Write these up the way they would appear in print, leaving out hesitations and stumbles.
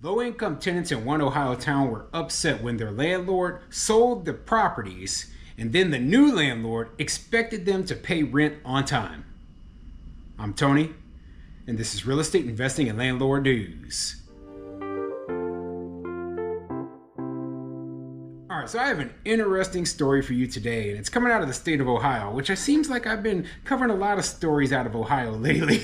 Low-income tenants in one Ohio town were upset when their landlord sold the properties, and then the new landlord expected them to pay rent on time. I'm Tony, and this is Real Estate Investing and Landlord News. All right, so I have an interesting story for you today, and it's coming out of the state of Ohio, which it seems like I've been covering a lot of stories out of Ohio lately.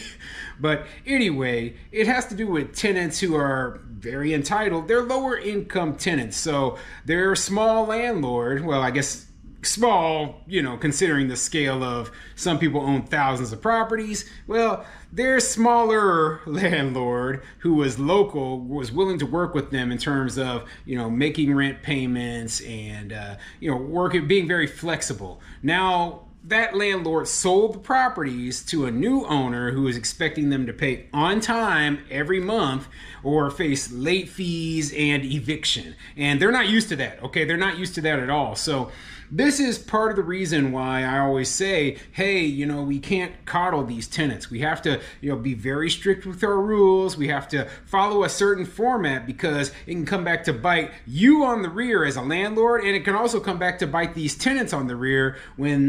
But anyway, it has to do with tenants who are very entitled. They're lower income tenants, so they're a small landlord. Well, I guess small, considering the scale of some people own thousands of properties. Well, their smaller landlord who was local was willing to work with them in terms of, making rent payments and, being very flexible. Now, that landlord sold the properties to a new owner who is expecting them to pay on time every month or face late fees and eviction. And they're not used to that, okay? They're not used to that at all. So this is part of the reason why I always say, hey, we can't coddle these tenants. We have to, be very strict with our rules. We have to follow a certain format because it can come back to bite you on the rear as a landlord, and it can also come back to bite these tenants on the rear when,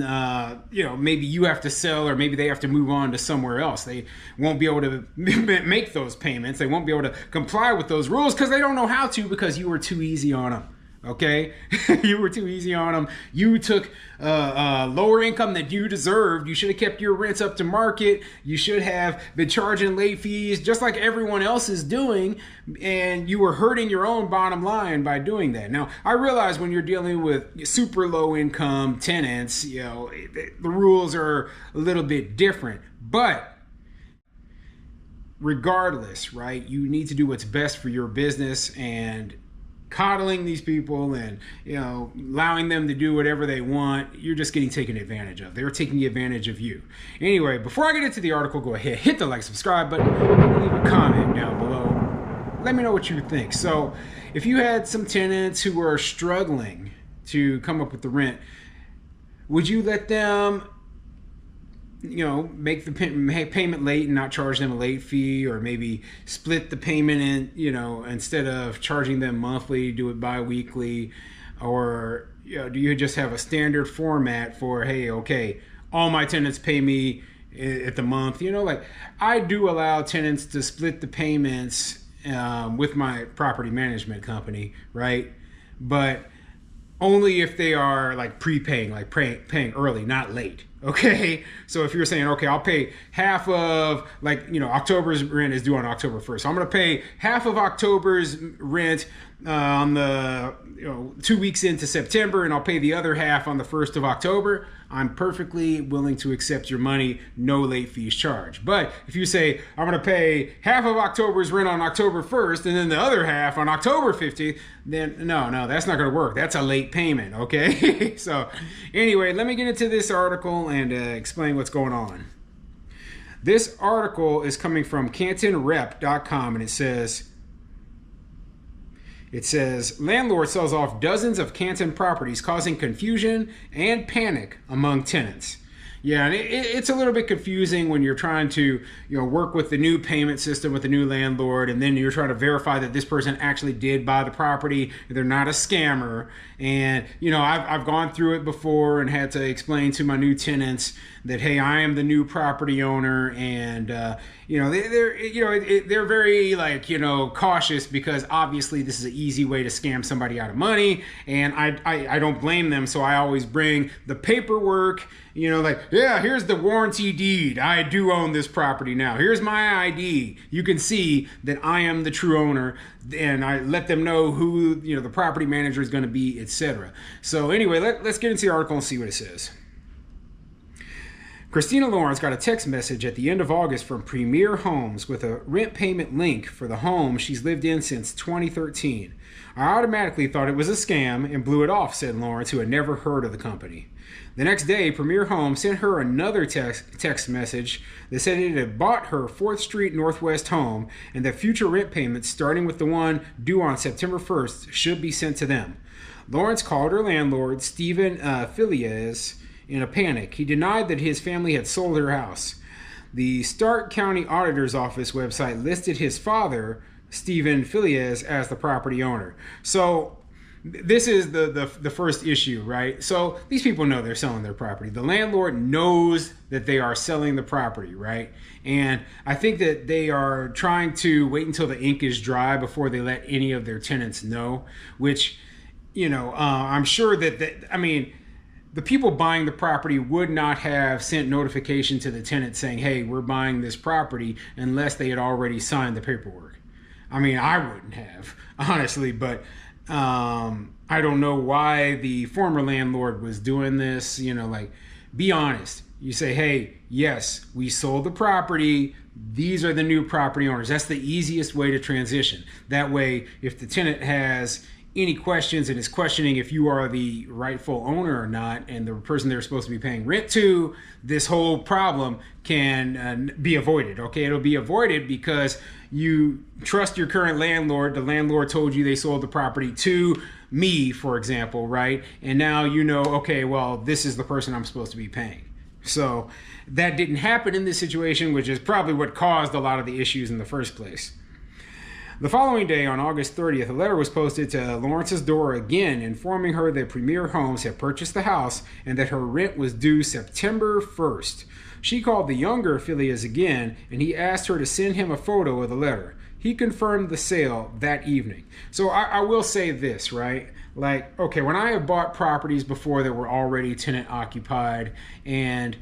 maybe you have to sell or maybe they have to move on to somewhere else. They won't be able to make those payments. They won't be able to comply with those rules because they don't know how to because you were too easy on them. Okay, you were too easy on them. You took lower income than you deserved. You should have kept your rents up to market. You should have been charging late fees just like everyone else is doing, and you were hurting your own bottom line by doing that. Now, I realize when you're dealing with super low income tenants, the rules are a little bit different, but regardless, right, you need to do what's best for your business, and coddling these people and allowing them to do whatever they want, you're just getting taken advantage of. They're taking advantage of you. Anyway, before I get into the article, go ahead, hit the like, subscribe button, and leave a comment down below. Let me know what you think. So if you had some tenants who were struggling to come up with the rent, would you let them make the payment late and not charge them a late fee, or maybe split the payment in, instead of charging them monthly, do it bi-weekly? Or do you just have a standard format for, hey, okay, all my tenants pay me at the month? I do allow tenants to split the payments with my property management company, right? But only if they are like prepaying, like paying early, not late. Okay, so if you're saying, okay, I'll pay half of, October's rent is due on October 1st. So I'm going to pay half of October's rent on the, 2 weeks into September, and I'll pay the other half on the 1st of October. I'm perfectly willing to accept your money, no late fees charged. But if you say, I'm going to pay half of October's rent on October 1st and then the other half on October 15th, then no, that's not going to work. That's a late payment, okay? So anyway, let me get into this article and explain what's going on. This article is coming from cantonrep.com, and it says, landlord sells off dozens of Canton properties, causing confusion and panic among tenants. Yeah, and it's a little bit confusing when you're trying to, work with the new payment system with the new landlord, and then you're trying to verify that this person actually did buy the property, they're not a scammer. And, I've gone through it before and had to explain to my new tenants that, hey, I am the new property owner, and, they're very, cautious because obviously this is an easy way to scam somebody out of money, and I don't blame them, so I always bring the paperwork, here's the warranty deed. I do own this property now. Here's my ID. You can see that I am the true owner, and I let them know who, the property manager is going to be, etc. So anyway, let's get into the article and see what it says. Christina Lawrence got a text message at the end of August from Premier Homes with a rent payment link for the home she's lived in since 2013. I automatically thought it was a scam and blew it off, said Lawrence, who had never heard of the company. The next day, Premier Homes sent her another text message that said it had bought her 4th Street Northwest home and that future rent payments, starting with the one due on September 1st, should be sent to them. Lawrence called her landlord, Stephen Filiez, in a panic. He denied that his family had sold her house. The Stark County Auditor's Office website listed his father Stephen Filias as the property owner. So this is the first issue, right? So these people know they're selling their property. The landlord knows that they are selling the property, right? And I think that they are trying to wait until the ink is dry before they let any of their tenants know, which, I'm sure I mean, the people buying the property would not have sent notification to the tenant saying, hey, we're buying this property, unless they had already signed the paperwork. I mean, I wouldn't have, honestly, but I don't know why the former landlord was doing this. Be honest. You say, hey, yes, we sold the property. These are the new property owners. That's the easiest way to transition. That way, if the tenant has any questions and is questioning if you are the rightful owner or not, and the person they're supposed to be paying rent to, this whole problem can be avoided. Okay, it'll be avoided because you trust your current landlord. The landlord told you they sold the property to me, for example, right? And now okay, well, this is the person I'm supposed to be paying. So that didn't happen in this situation, which is probably what caused a lot of the issues in the first place. The following day, on August 30th, a letter was posted to Lawrence's door again, informing her that Premier Homes had purchased the house and that her rent was due September 1st. She called the younger Filias again, and he asked her to send him a photo of the letter. He confirmed the sale that evening. So I will say this, right? Okay, when I have bought properties before that were already tenant occupied, and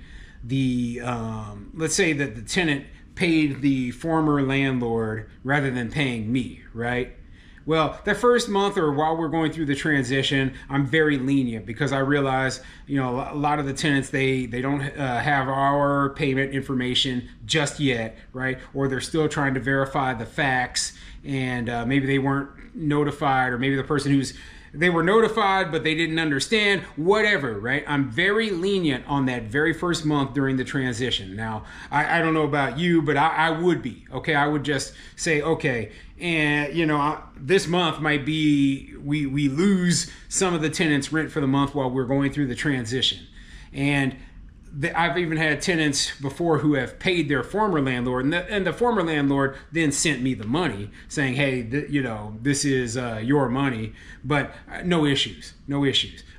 let's say that the tenant paid the former landlord rather than paying me, right? Well, that first month, or while we're going through the transition, I'm very lenient because I realize, a lot of the tenants, they don't have our payment information just yet, right? Or they're still trying to verify the facts, and maybe they weren't notified, or maybe the person they were notified, but they didn't understand, whatever, right? I'm very lenient on that very first month during the transition. Now, I don't know about you, but I would be, okay? I would just say, okay, and, this month might be, we lose some of the tenants' rent for the month while we're going through the transition. And I've even had tenants before who have paid their former landlord, and the former landlord then sent me the money saying, hey, this is your money, but no issues.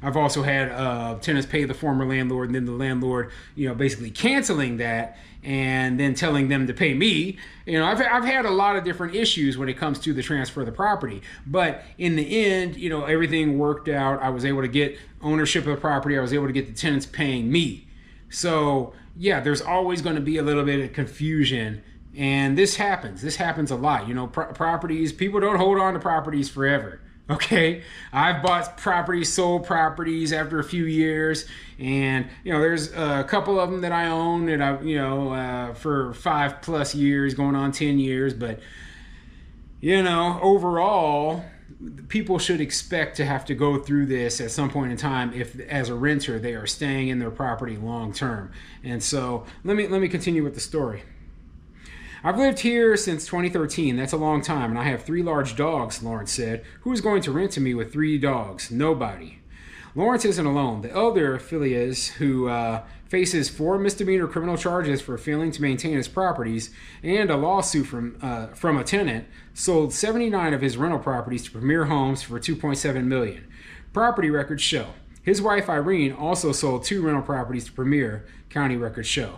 I've also had tenants pay the former landlord, and then the landlord, basically canceling that and then telling them to pay me. I've had a lot of different issues when it comes to the transfer of the property, but in the end, everything worked out. I was able to get ownership of the property. I was able to get the tenants paying me. So yeah, there's always going to be a little bit of confusion, and this happens a lot. Properties, people don't hold on to properties forever. Okay, I've bought properties, sold properties after a few years, and there's a couple of them that I own, and I for 5+ years, going on 10 years. But overall, people should expect to have to go through this at some point in time if, as a renter, they are staying in their property long term. And so let me continue with the story. I've lived here since 2013. That's a long time, and I have 3 large dogs, Lawrence said. Who is going to rent to me with 3 dogs? Nobody. Lawrence isn't alone. The elder Filias, who faces 4 misdemeanor criminal charges for failing to maintain his properties and a lawsuit from a tenant, sold 79 of his rental properties to Premier Homes for $2.7 million. Property records show. His wife Irene also sold 2 rental properties to Premier, county records show.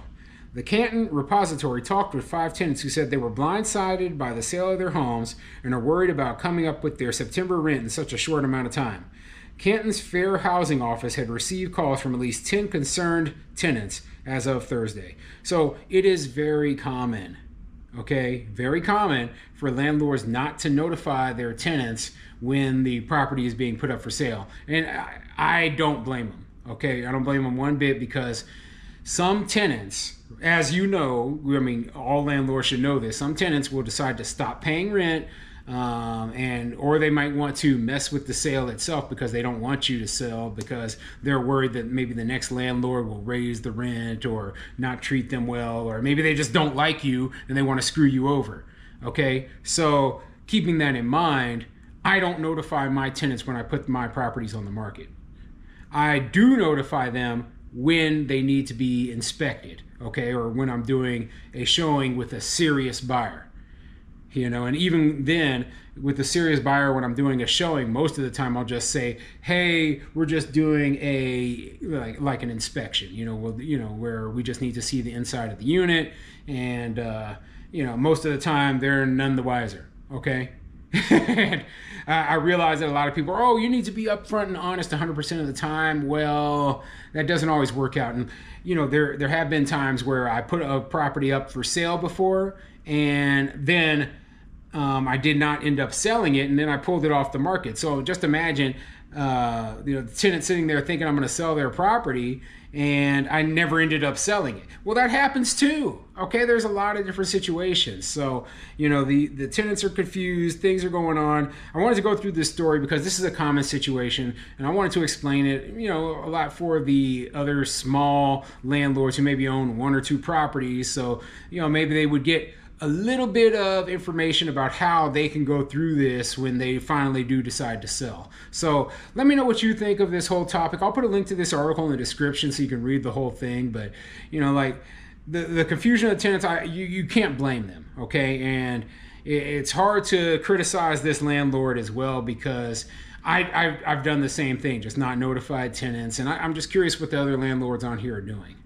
The Canton repository talked with 5 tenants who said they were blindsided by the sale of their homes and are worried about coming up with their September rent in such a short amount of time. Canton's Fair Housing Office had received calls from at least 10 concerned tenants as of Thursday. So it is very common, okay, very common for landlords not to notify their tenants when the property is being put up for sale. And I don't blame them, okay? I don't blame them one bit, because some tenants, as you know, all landlords should know this, some tenants will decide to stop paying rent, or they might want to mess with the sale itself because they don't want you to sell, because they're worried that maybe the next landlord will raise the rent or not treat them well, or maybe they just don't like you and they want to screw you over. Okay, so keeping that in mind, I don't notify my tenants when I put my properties on the market. I do notify them when they need to be inspected, okay, or when I'm doing a showing with a serious buyer. And even then, with a serious buyer, when I'm doing a showing, most of the time I'll just say, hey, we're just doing a like an inspection, where we just need to see the inside of the unit. And most of the time they're none the wiser. Okay. And I realize that a lot of people are, you need to be upfront and honest 100% of the time. Well, that doesn't always work out. And there have been times where I put a property up for sale before, and then I did not end up selling it, and then I pulled it off the market. So just imagine the tenant sitting there thinking I'm going to sell their property, and I never ended up selling it. Well, that happens too. Okay, there's a lot of different situations. So, the tenants are confused, things are going on. I wanted to go through this story because this is a common situation, and I wanted to explain it, a lot for the other small landlords who maybe own 1 or 2 properties. So, maybe they would get a little bit of information about how they can go through this when they finally do decide to sell. So let me know what you think of this whole topic. I'll put a link to this article in the description so you can read the whole thing. But the confusion of tenants, you can't blame them, okay? And it's hard to criticize this landlord as well, because I've done the same thing, just not notified tenants. And I'm just curious what the other landlords on here are doing.